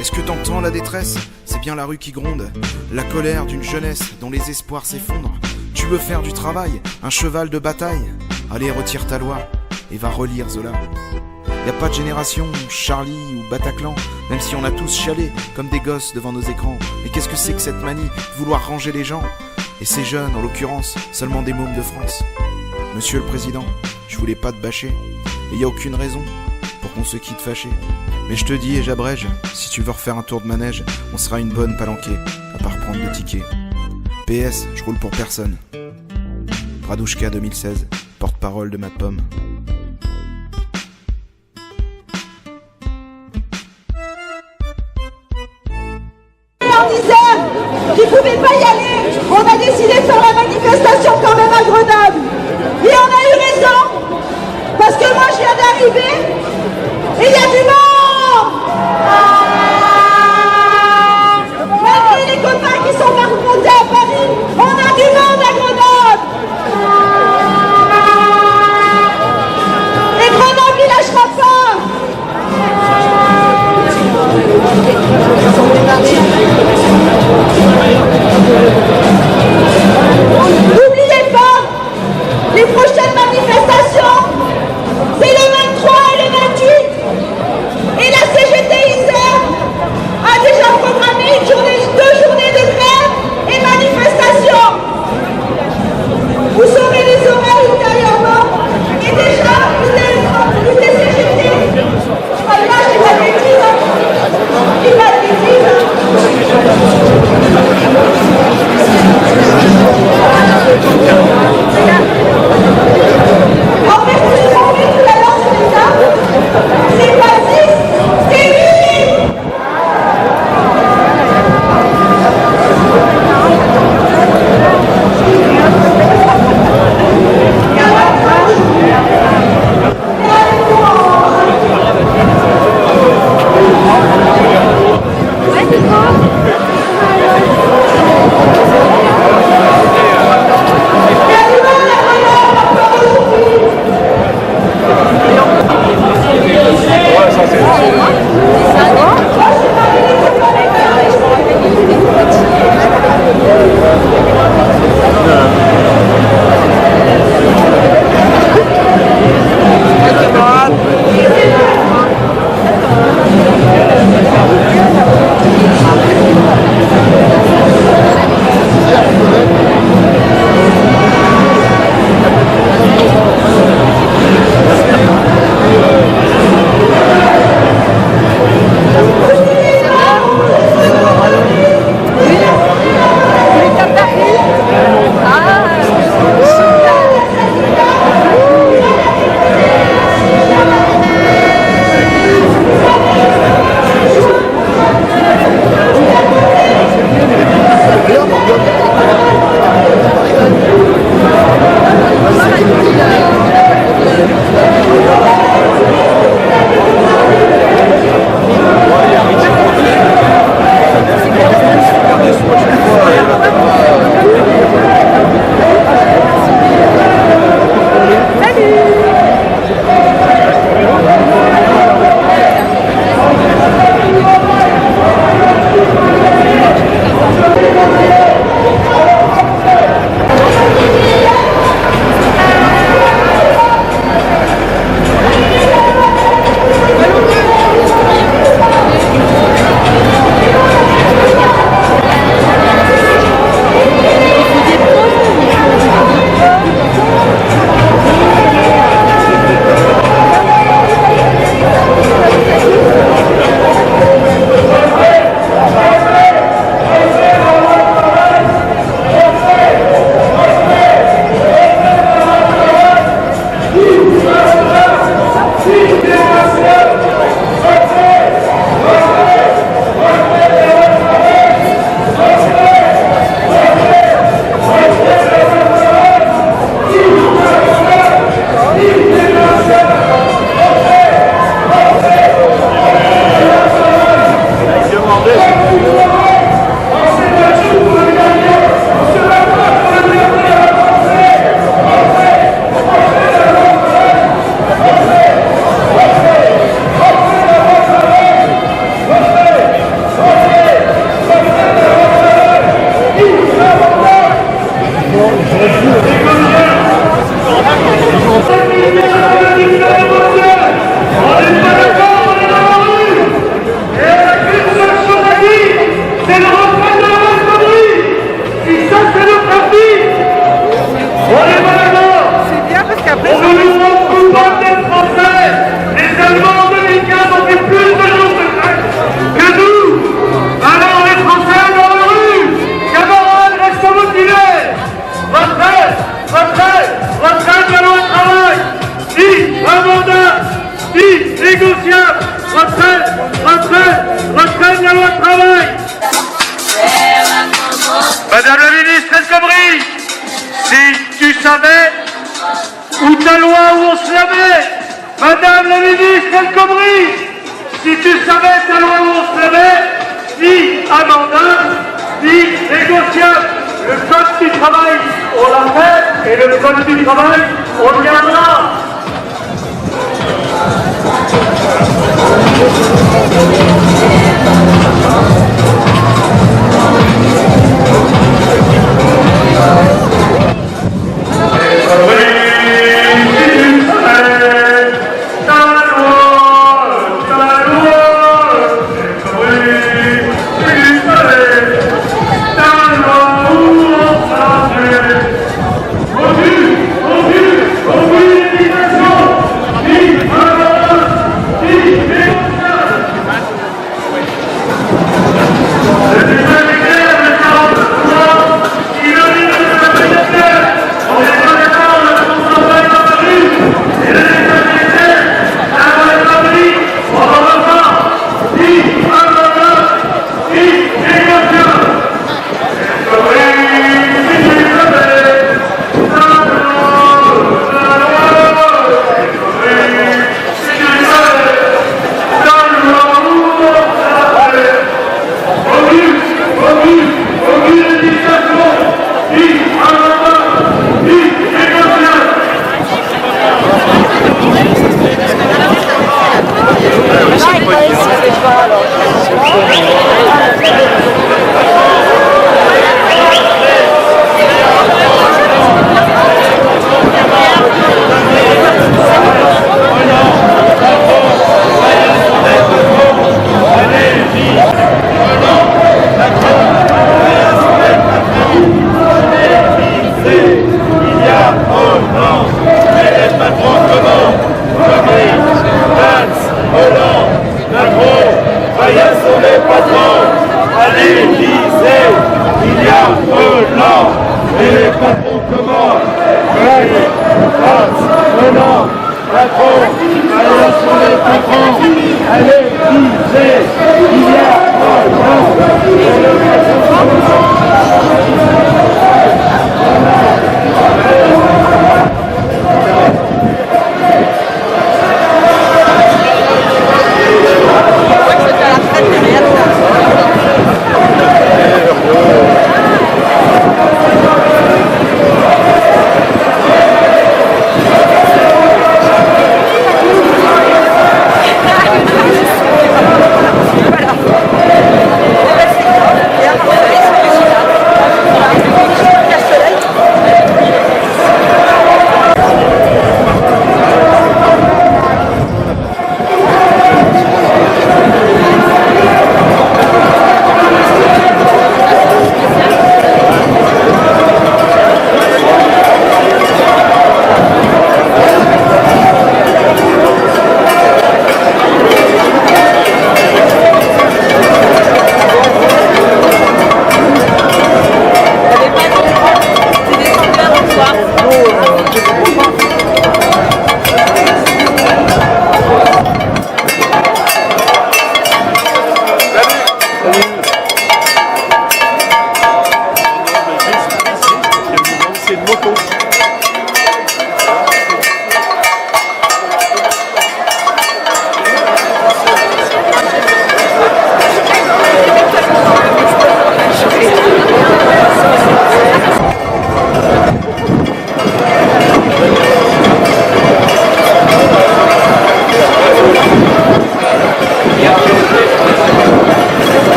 Est-ce que t'entends la détresse? C'est bien la rue qui gronde, la colère d'une jeunesse dont les espoirs s'effondrent. Tu veux faire du travail, un cheval de bataille? Allez, retire ta loi et va relire Zola. Y a pas de génération, Charlie ou Bataclan, même si on a tous chialé comme des gosses devant nos écrans. Mais qu'est-ce que c'est que cette manie de vouloir ranger les gens? Et ces jeunes, en l'occurrence, seulement des mômes de France. Monsieur le Président, je voulais pas te bâcher, et y a aucune raison pour qu'on se quitte fâché. Mais je te dis et j'abrège, si tu veux refaire un tour de manège, on sera une bonne palanquée, à part prendre le ticket. PS, je roule pour personne. Radouchka 2016, porte-parole de ma pomme. En Isère, qui pouvait pas y aller, on a décidé de faire la manifestation quand même à Grenoble. Et on a eu raison, parce que moi je viens d'arriver, et il y a du monde. Malgré les copains qui sont pas remontés à Paris, on a du monde à Grenoble. Et Grenoble il lâchera pas. N'oubliez pas, les prochaines manifestations, c'est le 23 et le votre travail. Madame la ministre El Khomri, si tu savais où ta loi où on se la met, Madame la ministre El Khomri, si tu savais ta loi où on se la met, ni amendable, ni négociable. Le code du travail, on l'a fait, et le code du travail, on le gardera.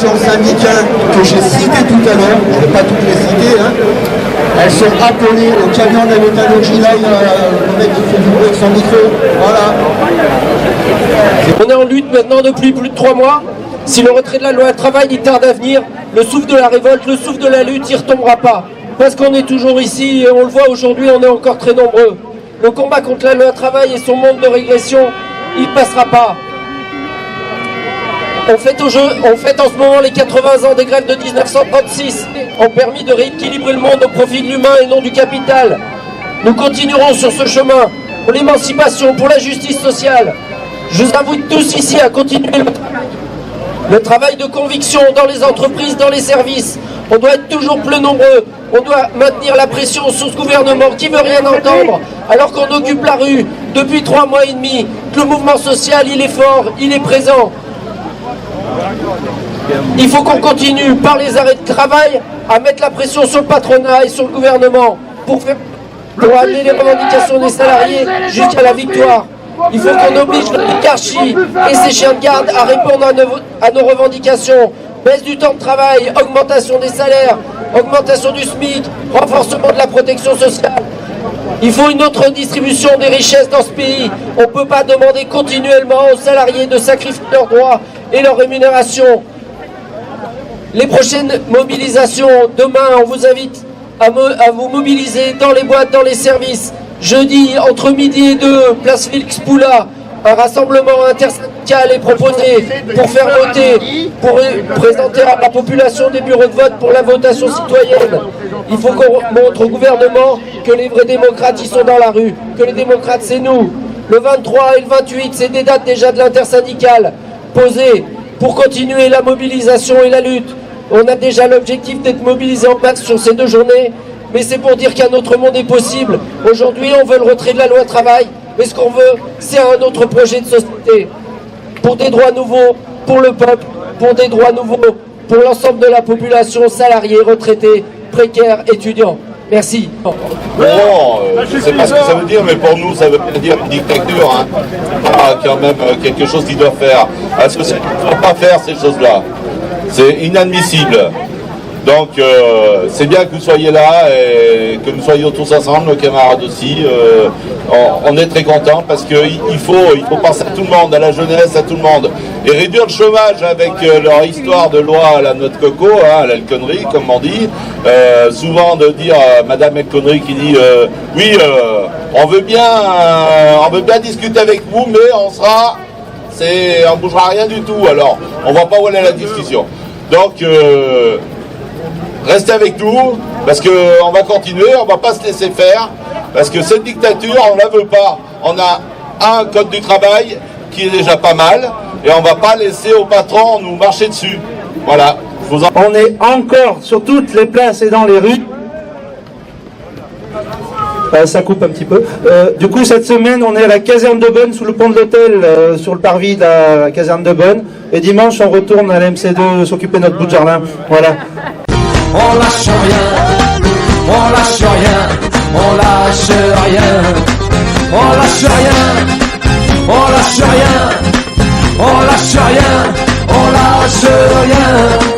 organisations syndicales que j'ai citées tout à l'heure, je ne vais pas toutes les citer, hein, elles sont appelées au camion de la métallurgie. Là, il y a le mec qui fait du bruit avec son micro. Voilà. On est en lutte maintenant depuis plus de 3 mois. Si le retrait de la loi travail il tarde à venir, le souffle de la révolte, le souffle de la lutte, il ne retombera pas. Parce qu'on est toujours ici et on le voit aujourd'hui, on est encore très nombreux. Le combat contre la loi travail et son monde de régression, il ne passera pas. On fête en ce moment les 80 ans des grèves de 1936, ont permis de rééquilibrer le monde au profit de l'humain et non du capital. Nous continuerons sur ce chemin pour l'émancipation, pour la justice sociale. Je vous invite tous ici à continuer le travail de conviction dans les entreprises, dans les services. On doit être toujours plus nombreux. On doit maintenir la pression sur ce gouvernement qui ne veut rien entendre, alors qu'on occupe la rue depuis 3 mois et demi. Que le mouvement social, il est fort, il est présent. Il faut qu'on continue par les arrêts de travail à mettre la pression sur le patronat et sur le gouvernement pour amener les revendications des salariés jusqu'à la victoire. Il faut qu'on oblige l'oligarchie et ses chiens de garde à répondre à nos revendications. Baisse du temps de travail, augmentation des salaires, augmentation du SMIC, renforcement de la protection sociale. Il faut une autre distribution des richesses dans ce pays. On ne peut pas demander continuellement aux salariés de sacrifier leurs droits et leur rémunération. Les prochaines mobilisations, demain, on vous invite à vous mobiliser dans les boîtes, dans les services. Jeudi, entre midi et 2, place Félix Poula, un rassemblement intersyndical est proposé pour faire voter, pour présenter à la population des bureaux de vote pour la votation citoyenne. Il faut qu'on montre au gouvernement que les vrais démocrates, ils sont dans la rue, que les démocrates, c'est nous. Le 23 et le 28, c'est des dates déjà de l'intersyndicale posées pour continuer la mobilisation et la lutte. On a déjà l'objectif d'être mobilisé en masse sur ces 2 journées, mais c'est pour dire qu'un autre monde est possible. Aujourd'hui, on veut le retrait de la loi travail, mais ce qu'on veut, c'est un autre projet de société. Pour des droits nouveaux, pour le peuple, pour des droits nouveaux, pour l'ensemble de la population, salariés, retraités, précaires, étudiants. Merci. Bon, je ne sais pas ce que ça veut dire, mais pour nous, ça veut dire une dictature. Hein. Ah, quand même, quelque chose qu'ils doivent faire. Parce que ça ne doit pas faire ces choses-là. C'est inadmissible. Donc, c'est bien que vous soyez là et que nous soyons tous ensemble, nos camarades aussi. On est très contents parce qu'il faut penser à tout le monde, à la jeunesse, à tout le monde. Et réduire le chômage avec leur histoire de loi à la noix de coco, hein, à la connerie, comme on dit. Souvent de dire Madame El Khomri qui dit oui, on veut bien discuter avec vous, mais on bougera rien du tout. Alors, on va pas où aller la discussion. Donc, restez avec nous, parce qu'on va continuer, on ne va pas se laisser faire, parce que cette dictature, on ne la veut pas. On a un code du travail qui est déjà pas mal, et on ne va pas laisser au patron nous marcher dessus. Voilà. On est encore sur toutes les places et dans les rues. Ça coupe un petit peu. Du coup, cette semaine, on est à la caserne de Bonne, sous le pont de l'hôtel, sur le parvis de la caserne de Bonne. Et dimanche, on retourne à la MC2 s'occuper de notre bout de jardin. Voilà. On lâche rien, on lâche rien, on lâche rien, on lâche rien, on lâche rien, on lâche rien, on lâche rien.